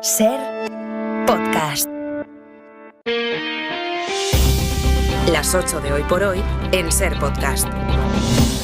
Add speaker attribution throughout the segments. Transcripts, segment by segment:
Speaker 1: Ser Podcast. Las 8 de hoy por hoy en Ser Podcast.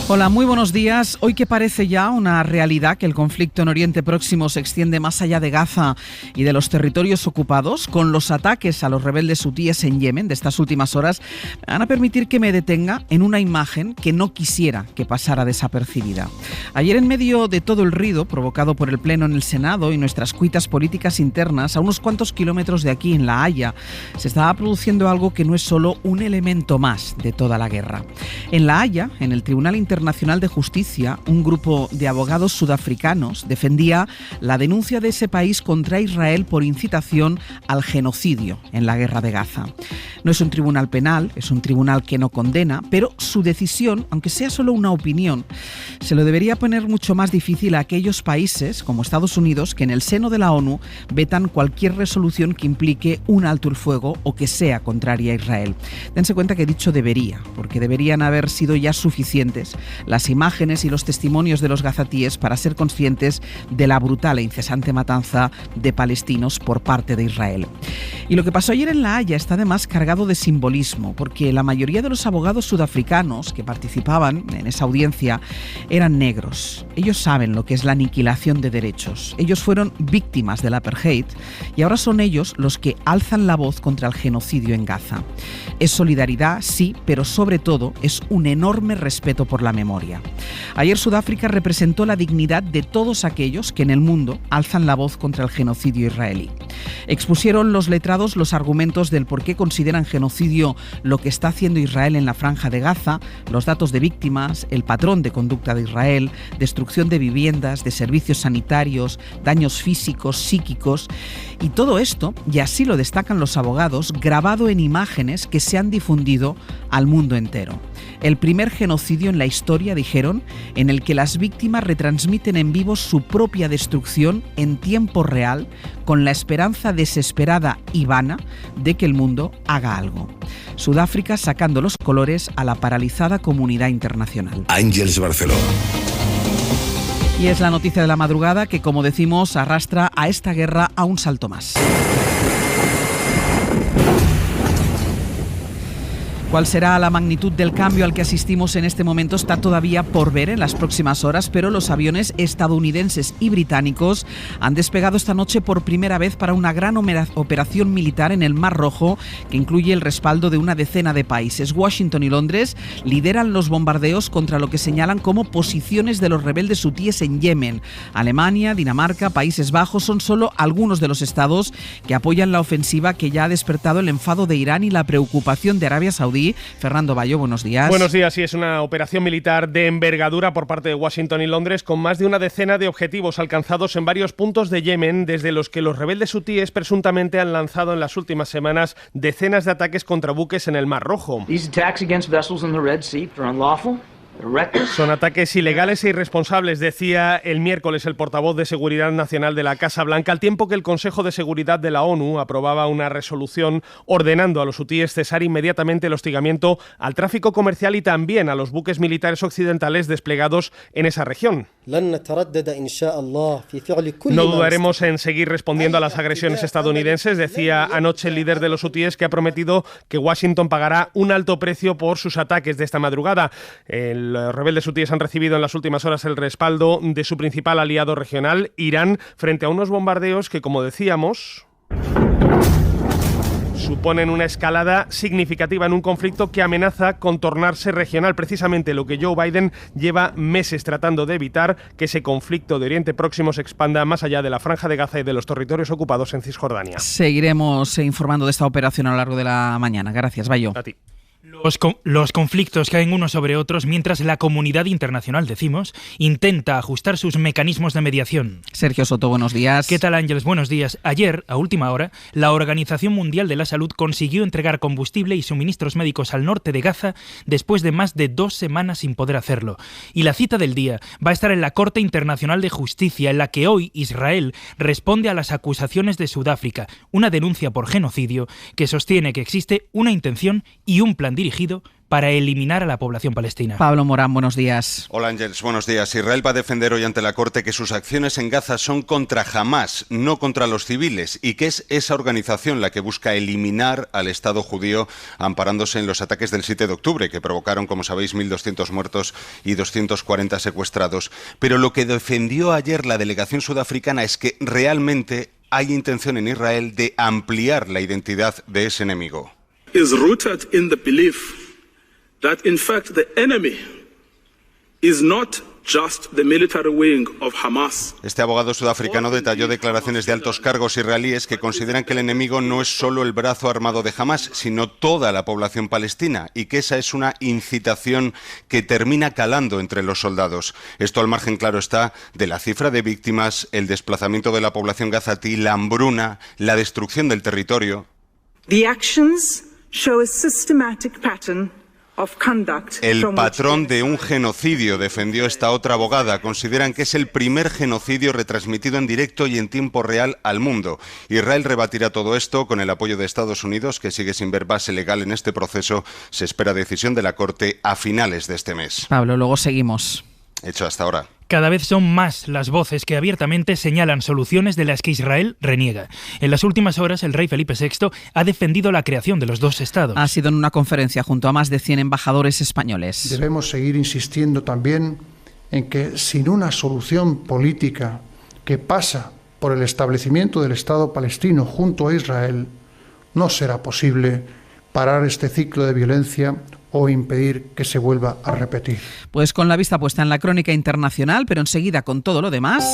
Speaker 2: Hola, muy buenos días. Hoy que parece ya una realidad que el conflicto en Oriente Próximo se extiende más allá de Gaza y de los territorios ocupados, con los ataques a los rebeldes hutíes en Yemen de estas últimas horas, me van a permitir que me detenga en una imagen que no quisiera que pasara desapercibida. Ayer, en medio de todo el ruido provocado por el Pleno en el Senado y nuestras cuitas políticas internas, a unos cuantos kilómetros de aquí, en La Haya, se estaba produciendo algo que no es solo un elemento más de toda la guerra. En La Haya, en el Tribunal Internacional de Justicia, un grupo de abogados sudafricanos defendía la denuncia de ese país contra Israel por incitación al genocidio en la guerra de Gaza. No es un tribunal penal, es un tribunal que no condena, pero su decisión, aunque sea solo una opinión, se lo debería poner mucho más difícil a aquellos países como Estados Unidos que en el seno de la ONU vetan cualquier resolución que implique un alto el fuego o que sea contraria a Israel. Dense cuenta que he dicho debería, porque deberían haber sido ya suficientes las imágenes y los testimonios de los gazatíes para ser conscientes de la brutal e incesante matanza de palestinos por parte de Israel. Y lo que pasó ayer en La Haya está además cargado de simbolismo, porque la mayoría de los abogados sudafricanos que participaban en esa audiencia eran negros. Ellos saben lo que es la aniquilación de derechos. Ellos fueron víctimas del apartheid y ahora son ellos los que alzan la voz contra el genocidio en Gaza. Es solidaridad, sí, pero sobre todo es un enorme respeto por la memoria. Ayer Sudáfrica representó la dignidad de todos aquellos que en el mundo alzan la voz contra el genocidio israelí. Expusieron los letrados los argumentos del por qué consideran genocidio lo que está haciendo Israel en la Franja de Gaza, los datos de víctimas, el patrón de conducta de Israel, destrucción de viviendas, de servicios sanitarios, daños físicos, psíquicos, y todo esto, y así lo destacan los abogados, grabado en imágenes que se han difundido al mundo entero. El primer genocidio en la historia, dijeron, en el que las víctimas retransmiten en vivo su propia destrucción en tiempo real, con la esperanza desesperada y vana de que el mundo haga algo. Sudáfrica sacando los colores a la paralizada comunidad internacional.
Speaker 3: Àngels Barceló.
Speaker 2: Y es la noticia de la madrugada que, como decimos, arrastra a esta guerra a un salto más. ¿Cuál será la magnitud del cambio al que asistimos en este momento? Está todavía por ver en las próximas horas, pero los aviones estadounidenses y británicos han despegado esta noche por primera vez para una gran operación militar en el Mar Rojo que incluye el respaldo de una decena de países. Washington y Londres lideran los bombardeos contra lo que señalan como posiciones de los rebeldes hutíes en Yemen. Alemania, Dinamarca, Países Bajos son solo algunos de los estados que apoyan la ofensiva que ya ha despertado el enfado de Irán y la preocupación de Arabia Saudí. Fernando Bayo, buenos días.
Speaker 4: Buenos días, sí, es una operación militar de envergadura por parte de Washington y Londres, con más de una decena de objetivos alcanzados en varios puntos de Yemen, desde los que los rebeldes hutíes presuntamente han lanzado en las últimas semanas decenas de ataques contra buques en el Mar Rojo. Son ataques ilegales e irresponsables, decía el miércoles el portavoz de Seguridad Nacional de la Casa Blanca, al tiempo que el Consejo de Seguridad de la ONU aprobaba una resolución ordenando a los hutíes cesar inmediatamente el hostigamiento al tráfico comercial y también a los buques militares occidentales desplegados en esa región. No dudaremos en seguir respondiendo a las agresiones estadounidenses, decía anoche el líder de los hutíes, que ha prometido que Washington pagará un alto precio por sus ataques de esta madrugada. Los rebeldes hutíes han recibido en las últimas horas el respaldo de su principal aliado regional, Irán, frente a unos bombardeos que, como decíamos, suponen una escalada significativa en un conflicto que amenaza con tornarse regional, precisamente lo que Joe Biden lleva meses tratando de evitar, que ese conflicto de Oriente Próximo se expanda más allá de la Franja de Gaza y de los territorios ocupados en Cisjordania.
Speaker 2: Seguiremos informando de esta operación a lo largo de la mañana. Gracias, Bayo.
Speaker 4: A ti.
Speaker 5: Los conflictos caen unos sobre otros mientras la comunidad internacional, decimos, intenta ajustar sus mecanismos de mediación.
Speaker 2: Sergio Soto, buenos días.
Speaker 5: ¿Qué tal, Ángeles? Buenos días. Ayer, a última hora, la Organización Mundial de la Salud consiguió entregar combustible y suministros médicos al norte de Gaza después de más de 2 semanas sin poder hacerlo. Y la cita del día va a estar en la Corte Internacional de Justicia, en la que hoy Israel responde a las acusaciones de Sudáfrica, una denuncia por genocidio que sostiene que existe una intención y un plan dirigido para eliminar a la población palestina.
Speaker 2: Pablo Morán, buenos días.
Speaker 3: Hola Ángels, buenos días. Israel va a defender hoy ante la Corte que sus acciones en Gaza son contra Hamás, no contra los civiles, y que es esa organización la que busca eliminar al Estado judío amparándose en los ataques del 7 de octubre, que provocaron, como sabéis, 1.200 muertos y 240 secuestrados. Pero lo que defendió ayer la delegación sudafricana es que realmente hay intención en Israel de ampliar la identidad de ese enemigo.
Speaker 6: Is rooted in the belief that in fact the enemy is not just the military wing of Hamas.
Speaker 3: Este abogado sudafricano detalló declaraciones de altos cargos israelíes que consideran que el enemigo no es solo el brazo armado de Hamas, sino toda la población palestina, y que esa es una incitación que termina calando entre los soldados. Esto al margen, claro está, de la cifra de víctimas, el desplazamiento de la población gazatí, la hambruna, la destrucción del territorio.
Speaker 7: The actions show a systematic pattern.
Speaker 3: El patrón de un genocidio, defendió esta otra abogada. Consideran que es el primer genocidio retransmitido en directo y en tiempo real al mundo. Israel rebatirá todo esto con el apoyo de Estados Unidos, que sigue sin ver base legal en este proceso. Se espera decisión de la Corte a finales de este mes.
Speaker 2: Pablo, luego seguimos.
Speaker 3: Hecho hasta ahora.
Speaker 5: Cada vez son más las voces que abiertamente señalan soluciones de las que Israel reniega. En las últimas horas, el rey Felipe VI ha defendido la creación de los dos estados.
Speaker 2: Ha sido en una conferencia junto a más de 100 embajadores españoles.
Speaker 8: Debemos seguir insistiendo también en que sin una solución política que pasa por el establecimiento del Estado palestino junto a Israel, no será posible parar este ciclo de violencia o impedir que se vuelva a repetir.
Speaker 2: Pues con la vista puesta en la crónica internacional, pero enseguida con todo lo demás.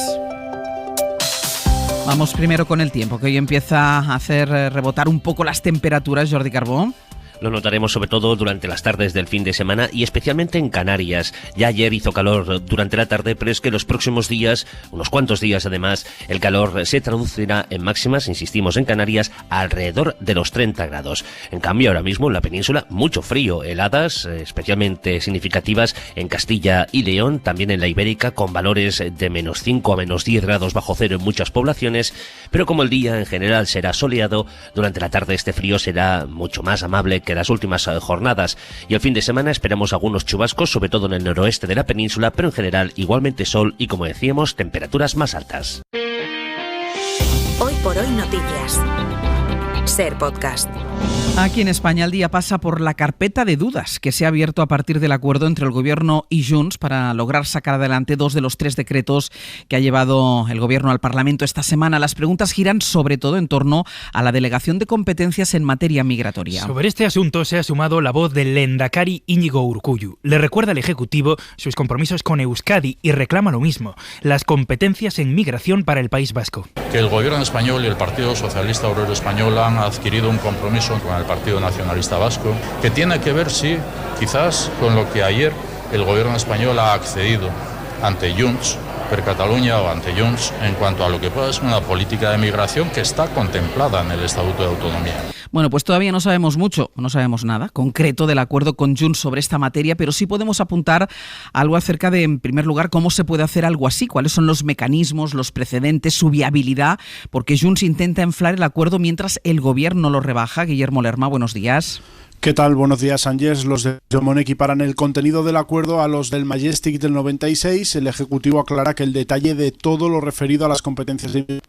Speaker 2: Vamos primero con el tiempo, que hoy empieza a hacer rebotar un poco las temperaturas, Jordi Carbó.
Speaker 9: Lo notaremos sobre todo durante las tardes del fin de semana y especialmente en Canarias. Ya ayer hizo calor durante la tarde, pero es que los próximos días, unos cuantos días además, el calor se traducirá en máximas, insistimos, en Canarias, alrededor de los 30 grados. En cambio, ahora mismo en la península, mucho frío, heladas especialmente significativas en Castilla y León, también en la Ibérica, con valores de -5 a -10 grados bajo cero en muchas poblaciones, pero como el día en general será soleado, durante la tarde este frío será mucho más amable que las últimas jornadas, y el fin de semana esperamos algunos chubascos, sobre todo en el noroeste de la península, pero en general igualmente sol y, como decíamos, temperaturas más altas.
Speaker 1: Hoy por hoy noticias. Ser podcast.
Speaker 2: Aquí en España el día pasa por la carpeta de dudas que se ha abierto a partir del acuerdo entre el Gobierno y Junts para lograr sacar adelante 2 de los 3 decretos que ha llevado el Gobierno al Parlamento esta semana. Las preguntas giran sobre todo en torno a la delegación de competencias en materia migratoria.
Speaker 5: Sobre este asunto se ha sumado la voz del lehendakari Íñigo Urkullu. Le recuerda al Ejecutivo sus compromisos con Euskadi y reclama lo mismo, las competencias en migración para el País Vasco.
Speaker 10: Que el Gobierno español y el Partido Socialista Obrero Español han adquirido un compromiso con el Partido Nacionalista Vasco, que tiene que ver, sí, quizás con lo que ayer el Gobierno español ha accedido ante Junts per Catalunya o ante Junts en cuanto a lo que pueda ser una política de migración que está contemplada en el Estatuto de Autonomía.
Speaker 2: Bueno, pues todavía no sabemos mucho, no sabemos nada concreto del acuerdo con Junts sobre esta materia, pero sí podemos apuntar algo acerca de, en primer lugar, cómo se puede hacer algo así, cuáles son los mecanismos, los precedentes, su viabilidad, porque Junts intenta inflar el acuerdo mientras el Gobierno lo rebaja. Guillermo Lerma, buenos días.
Speaker 11: ¿Qué tal? Buenos días, Ángels. Los de Jomon equiparan el contenido del acuerdo a los del Majestic del 96. El Ejecutivo aclara que el detalle de todo lo referido a las competencias de inmigración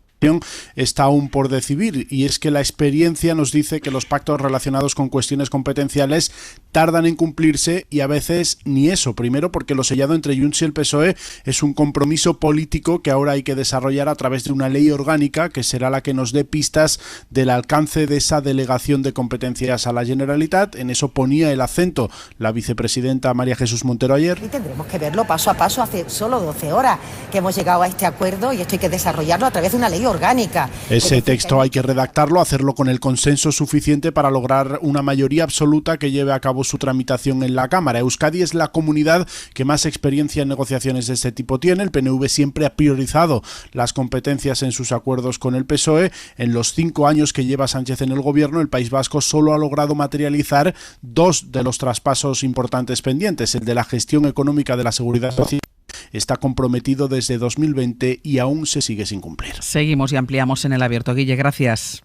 Speaker 11: está aún por decidir, y es que la experiencia nos dice que los pactos relacionados con cuestiones competenciales tardan en cumplirse y a veces ni eso. Primero porque lo sellado entre Junts y el PSOE es un compromiso político que ahora hay que desarrollar a través de una ley orgánica que será la que nos dé pistas del alcance de esa delegación de competencias a la Generalitat. En eso ponía el acento la vicepresidenta María Jesús Montero ayer.
Speaker 12: Y tendremos que verlo paso a paso. Hace solo 12 horas que hemos llegado a este acuerdo y esto hay que desarrollarlo a través de una ley orgánica.
Speaker 11: Ese texto hay que redactarlo, hacerlo con el consenso suficiente para lograr una mayoría absoluta que lleve a cabo su tramitación en la Cámara. Euskadi es la comunidad que más experiencia en negociaciones de este tipo tiene. El PNV siempre ha priorizado las competencias en sus acuerdos con el PSOE. En los 5 años que lleva Sánchez en el Gobierno, el País Vasco solo ha logrado materializar 2 de los traspasos importantes pendientes. El de la gestión económica de la Seguridad Social está comprometido desde 2020 y aún se sigue sin cumplir.
Speaker 2: Seguimos y ampliamos en el abierto. Guille, gracias.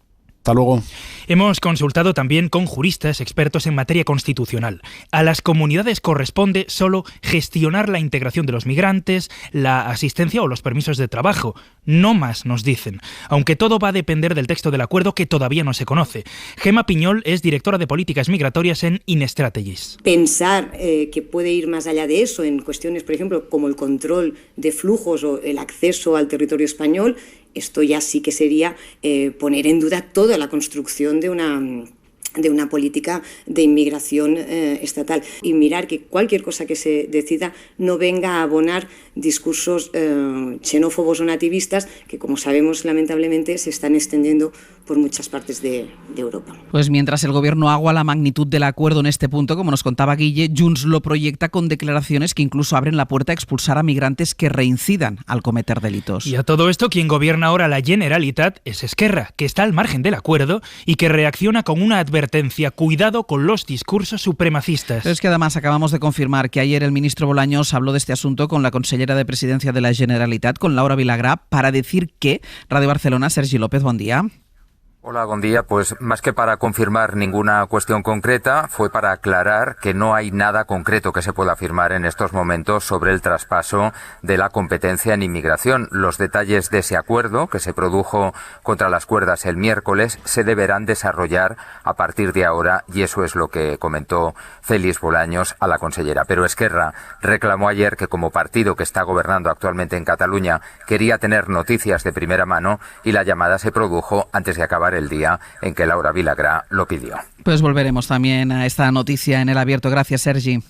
Speaker 11: Hasta luego.
Speaker 5: Hemos consultado también con juristas expertos en materia constitucional. A las comunidades corresponde solo gestionar la integración de los migrantes, la asistencia o los permisos de trabajo. No más, nos dicen. Aunque todo va a depender del texto del acuerdo que todavía no se conoce. Gemma Piñol es directora de políticas migratorias en InStrategies.
Speaker 13: Pensar que puede ir más allá de eso en cuestiones, por ejemplo, como el control de flujos o el acceso al territorio español, esto ya sí que sería poner en duda toda la construcción de una política de inmigración estatal y mirar que cualquier cosa que se decida no venga a abonar discursos xenófobos o nativistas que, como sabemos, lamentablemente se están extendiendo por muchas partes de Europa.
Speaker 2: Pues mientras el Gobierno agua la magnitud del acuerdo en este punto, como nos contaba Guille, Junts lo proyecta con declaraciones que incluso abren la puerta a expulsar a migrantes que reincidan al cometer delitos.
Speaker 5: Y a todo esto, quien gobierna ahora la Generalitat es Esquerra, que está al margen del acuerdo y que reacciona con una advertencia: cuidado con los discursos supremacistas.
Speaker 2: Pero es que además acabamos de confirmar que ayer el ministro Bolaños habló de este asunto con la consellera de Presidencia de la Generalitat, con Laura Vilagrà, para decir que Radio Barcelona, Sergi López, buen día.
Speaker 14: Hola, buen día. Pues más que para confirmar ninguna cuestión concreta, fue para aclarar que no hay nada concreto que se pueda afirmar en estos momentos sobre el traspaso de la competencia en inmigración. Los detalles de ese acuerdo, que se produjo contra las cuerdas el miércoles, se deberán desarrollar a partir de ahora, y eso es lo que comentó Félix Bolaños a la consellera. Pero Esquerra reclamó ayer que, como partido que está gobernando actualmente en Cataluña, quería tener noticias de primera mano, y la llamada se produjo antes de acabar el día en que Laura Vilagrà lo pidió.
Speaker 2: Pues volveremos también a esta noticia en El Abierto. Gracias, Sergi.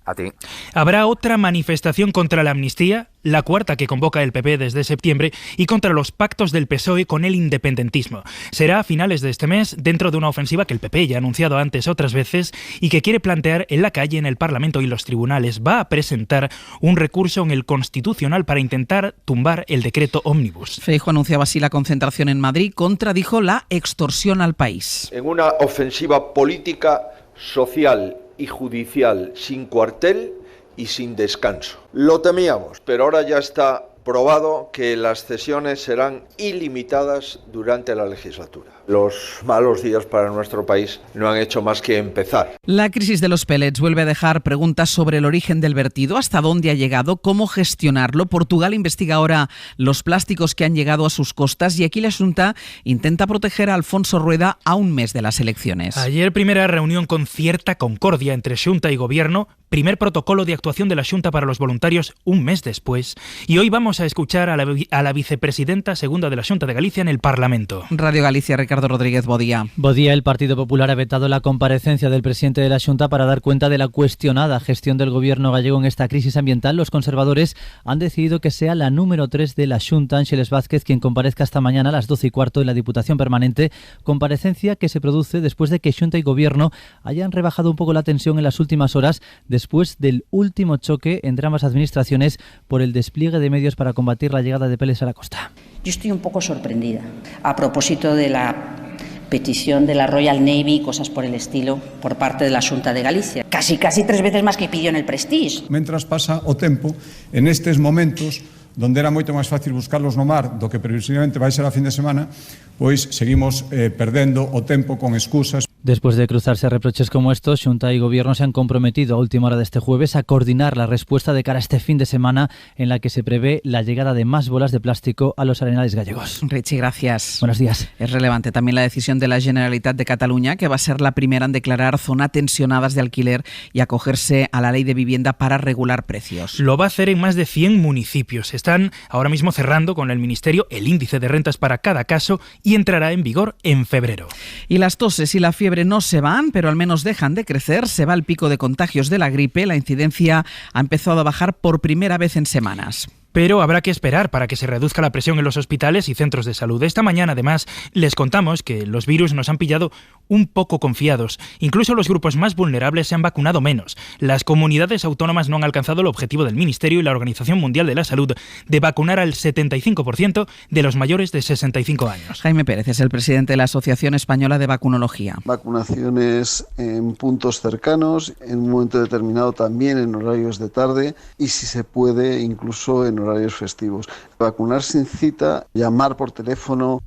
Speaker 14: A ti.
Speaker 5: Habrá otra manifestación contra la amnistía, la cuarta que convoca el PP desde septiembre, y contra los pactos del PSOE con el independentismo. Será a finales de este mes, dentro de una ofensiva que el PP ya ha anunciado antes otras veces y que quiere plantear en la calle, en el Parlamento y los tribunales. Va a presentar un recurso en el Constitucional para intentar tumbar el decreto ómnibus.
Speaker 2: Feijóo anunciaba así la concentración en Madrid contra, dijo, la extorsión al país.
Speaker 15: En una ofensiva política, social y judicial sin cuartel y sin descanso. Lo temíamos, pero ahora ya está probado que las cesiones serán ilimitadas durante la legislatura. Los malos días para nuestro país no han hecho más que empezar.
Speaker 2: La crisis de los pellets vuelve a dejar preguntas sobre el origen del vertido, hasta dónde ha llegado, cómo gestionarlo. Portugal investiga ahora los plásticos que han llegado a sus costas y aquí la Xunta intenta proteger a Alfonso Rueda a un mes de las elecciones.
Speaker 5: Ayer primera reunión con cierta concordia entre Xunta y Gobierno, primer protocolo de actuación de la Xunta para los voluntarios un mes después, y hoy vamos a escuchar a la vicepresidenta segunda de la Xunta de Galicia en el Parlamento.
Speaker 2: Radio Galicia, Ricardo Rodríguez, bodía.
Speaker 16: Bodía, el Partido Popular ha vetado la comparecencia del presidente de la Xunta para dar cuenta de la cuestionada gestión del gobierno gallego en esta crisis ambiental. Los conservadores han decidido que sea la número 3 de la Xunta, Ángeles Vázquez, quien comparezca esta mañana a las 12:15 en la Diputación Permanente, comparecencia que se produce después de que Xunta y Gobierno hayan rebajado un poco la tensión en las últimas horas, después del último choque entre ambas administraciones por el despliegue de medios para combatir la llegada de pellets a la costa.
Speaker 17: Yo estoy un poco sorprendida a propósito de la petición de la Royal Navy, cosas por el estilo, por parte de la Xunta de Galicia. Casi 3 veces más que pidió en el Prestige.
Speaker 18: Mentras pasa o tempo, en estes momentos, donde era moito máis fácil buscarlos no mar do que previsiblemente vai ser a fin de semana, pois seguimos perdendo o tempo con excusas.
Speaker 16: Después de cruzarse reproches como estos, Xunta y Gobierno se han comprometido a última hora de este jueves a coordinar la respuesta de cara a este fin de semana en la que se prevé la llegada de más bolas de plástico a los arenales gallegos.
Speaker 2: Richie, gracias.
Speaker 16: Buenos días.
Speaker 2: Es relevante también la decisión de la Generalitat de Cataluña, que va a ser la primera en declarar zona tensionadas de alquiler y acogerse a la ley de vivienda para regular precios.
Speaker 5: Lo va a hacer en más de 100 municipios. Están ahora mismo cerrando con el Ministerio el índice de rentas para cada caso y entrará en vigor en febrero.
Speaker 2: Y las toses y la fiebre no se van, pero al menos dejan de crecer. Se va el pico de contagios de la gripe. La incidencia ha empezado a bajar por primera vez en semanas.
Speaker 5: Pero habrá que esperar para que se reduzca la presión en los hospitales y centros de salud. Esta mañana, además, les contamos que los virus nos han pillado un poco confiados. Incluso los grupos más vulnerables se han vacunado menos. Las comunidades autónomas no han alcanzado el objetivo del Ministerio y la Organización Mundial de la Salud de vacunar al 75% de los mayores de 65 años.
Speaker 2: Jaime Pérez es el presidente de la Asociación Española de Vacunología.
Speaker 19: Vacunaciones en puntos cercanos, en un momento determinado también en horarios de tarde y, si se puede, incluso en horarios festivos. Vacunar sin cita, llamar por teléfono.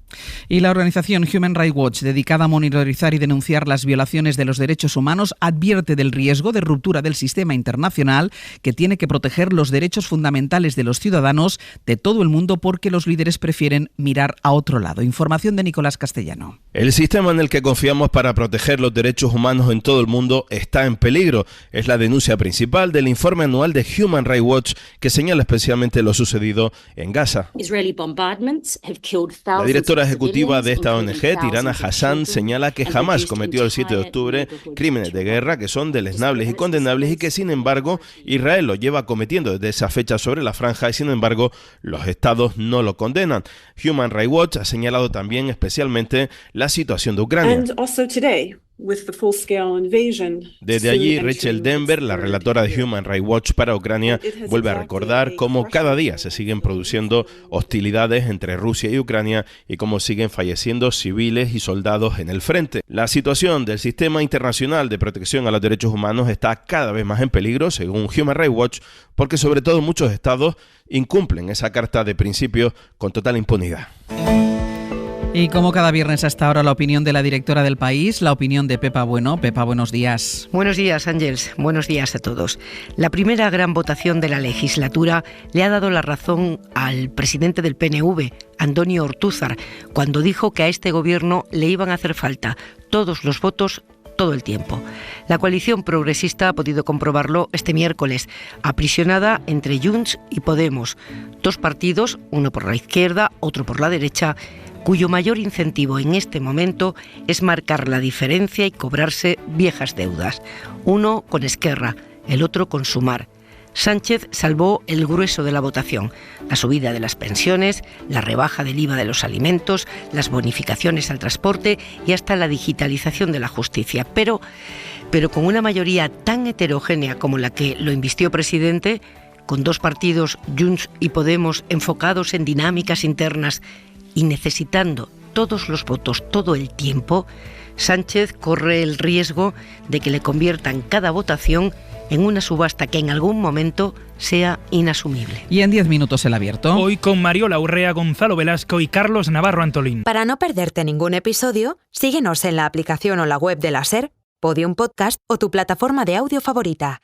Speaker 2: Y la organización Human Rights Watch, dedicada a monitorizar y denunciar las violaciones de los derechos humanos, advierte del riesgo de ruptura del sistema internacional que tiene que proteger los derechos fundamentales de los ciudadanos de todo el mundo porque los líderes prefieren mirar a otro lado. Información de Nicolás Castellano.
Speaker 20: El sistema en el que confiamos para proteger los derechos humanos en todo el mundo está en peligro. Es la denuncia principal del informe anual de Human Rights Watch, que señala especialmente lo sucedido en Gaza. La directora ejecutiva de esta ONG, Tirana Hassan, señala que jamás cometió el 7 de octubre crímenes de guerra que son deleznables y condenables y que, sin embargo, Israel lo lleva cometiendo desde esa fecha sobre la franja y, sin embargo, los estados no lo condenan. Human Rights Watch ha señalado también especialmente la situación de Ucrania. Desde allí, Rachel Denver, la relatora de Human Rights Watch para Ucrania, vuelve a recordar cómo cada día se siguen produciendo hostilidades entre Rusia y Ucrania y cómo siguen falleciendo civiles y soldados en el frente. La situación del sistema internacional de protección a los derechos humanos está cada vez más en peligro, según Human Rights Watch, porque sobre todo muchos estados incumplen esa carta de principios con total impunidad.
Speaker 2: Y como cada viernes hasta ahora, la opinión de la directora del País, la opinión de Pepa Bueno. Pepa, buenos días.
Speaker 21: Buenos días, Ángels. Buenos días a todos. La primera gran votación de la legislatura le ha dado la razón al presidente del PNV, Antonio Ortúzar, cuando dijo que a este gobierno le iban a hacer falta todos los votos todo el tiempo. La coalición progresista ha podido comprobarlo este miércoles, aprisionada entre Junts y Podemos, dos partidos, uno por la izquierda, otro por la derecha, cuyo mayor incentivo en este momento es marcar la diferencia y cobrarse viejas deudas, uno con Esquerra, el otro con Sumar. Sánchez salvó el grueso de la votación, la subida de las pensiones, la rebaja del IVA de los alimentos, las bonificaciones al transporte y hasta la digitalización de la justicia. Pero con una mayoría tan heterogénea como la que lo invistió presidente, con dos partidos, Junts y Podemos, enfocados en dinámicas internas y necesitando todos los votos todo el tiempo, Sánchez corre el riesgo de que le conviertan cada votación en una subasta que en algún momento sea inasumible.
Speaker 2: Y en 10 minutos el abierto.
Speaker 5: Hoy con Mariola Urrea, Gonzalo Velasco y Carlos Navarro Antolín.
Speaker 1: Para no perderte ningún episodio, síguenos en la aplicación o la web de la SER, Podium Podcast o tu plataforma de audio favorita.